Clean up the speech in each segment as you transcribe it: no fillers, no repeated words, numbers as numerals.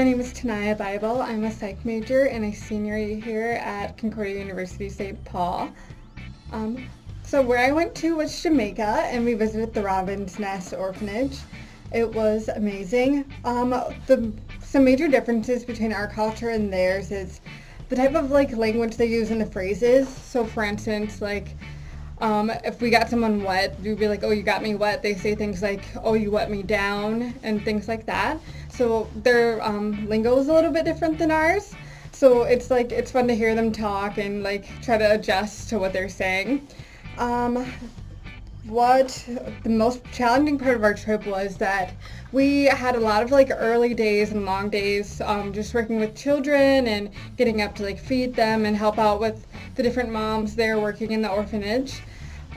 name is Tanaya Bible. I'm a psych major and a senior here at Concordia University St. Paul. Um, so where I went to was Jamaica, and we visited the Robin's Nest Orphanage. It was amazing. Some major differences between our culture and theirs is the type of language they use in the phrases. So for instance, if we got someone wet, we'd be like, "Oh, you got me wet." They say things like, "Oh, you wet me down," and things like that. So their lingo is a little bit different than ours. So it's fun to hear them talk and try to adjust to what they're saying. Um, what the most challenging part of our trip was that we had a lot of early days and long days, just working with children and getting up to feed them and help out with the different moms there working in the orphanage.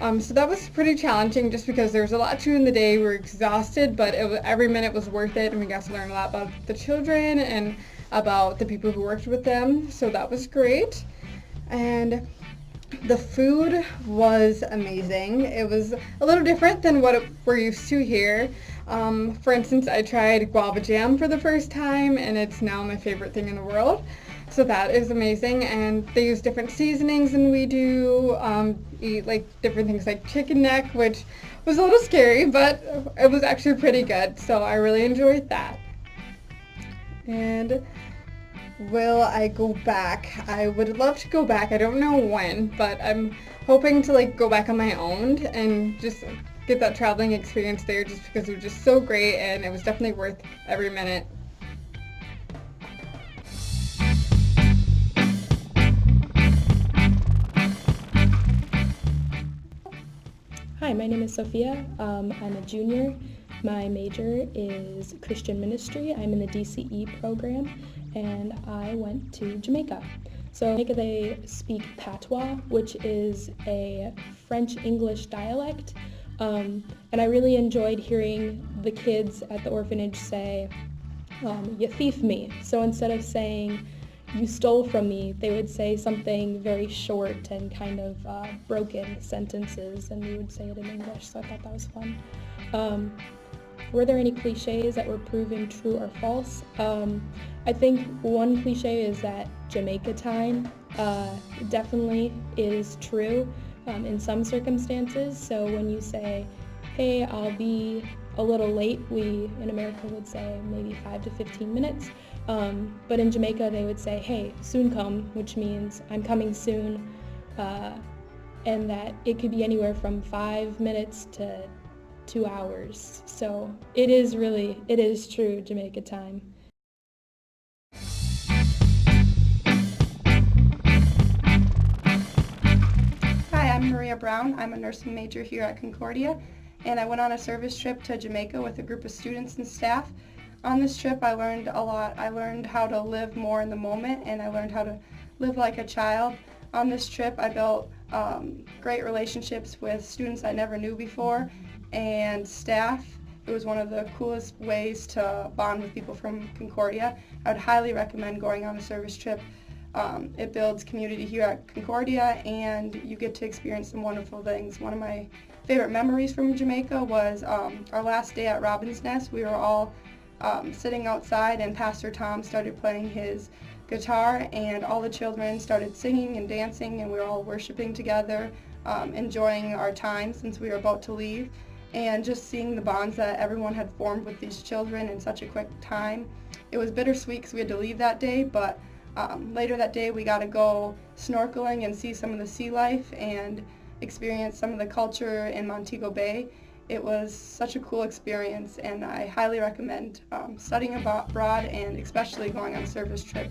So that was pretty challenging just because there was a lot to do in the day. We were exhausted, but every minute was worth it, and we got to learn a lot about the children and about the people who worked with them. So that was great. And the food was amazing. It was a little different than what we're used to here. For instance, I tried guava jam for the first time, and it's now my favorite thing in the world. So that is amazing, and they use different seasonings than we do. Eat different things like chicken neck, which was a little scary, but it was actually pretty good. So I really enjoyed that. And will I go back? I would love to go back. I don't know when, but I'm hoping to go back on my own and just get that traveling experience there, just because it was just so great, and it was definitely worth every minute. Hi, my name is Sophia. I'm a junior. My major is Christian ministry. I'm in the DCE program, and I went to Jamaica. So in Jamaica they speak patois, which is a French-English dialect, and I really enjoyed hearing the kids at the orphanage say, "You thief me." So instead of saying, "You stole from me," they would say something very short and kind of broken sentences, and we would say it in English, so I thought that was fun. Were there any cliches that were proven true or false? I think one cliche is that Jamaica time definitely is true in some circumstances. So when you say, "Hey, I'll be a little late," we in America would say maybe 5 to 15 minutes. But in Jamaica they would say, "Hey, soon come," which means I'm coming soon, and that it could be anywhere from 5 minutes to 2 hours. So it is true Jamaica time. Hi, I'm Maria Brown. I'm a nursing major here at Concordia, and I went on a service trip to Jamaica with a group of students and staff. On this trip, I learned a lot. I learned how to live more in the moment, and I learned how to live like a child. On this trip, I built great relationships with students I never knew before and staff. It was one of the coolest ways to bond with people from Concordia. I would highly recommend going on a service trip. It builds community here at Concordia, and you get to experience some wonderful things. One of my favorite memories from Jamaica was our last day at Robin's Nest. We were all sitting outside, and Pastor Tom started playing his guitar, and all the children started singing and dancing, and we were all worshiping together, enjoying our time since we were about to leave, and just seeing the bonds that everyone had formed with these children in such a quick time. It was bittersweet because we had to leave that day, but later that day we got to go snorkeling and see some of the sea life and experience some of the culture in Montego Bay. It was such a cool experience, and I highly recommend studying abroad and especially going on a service trip.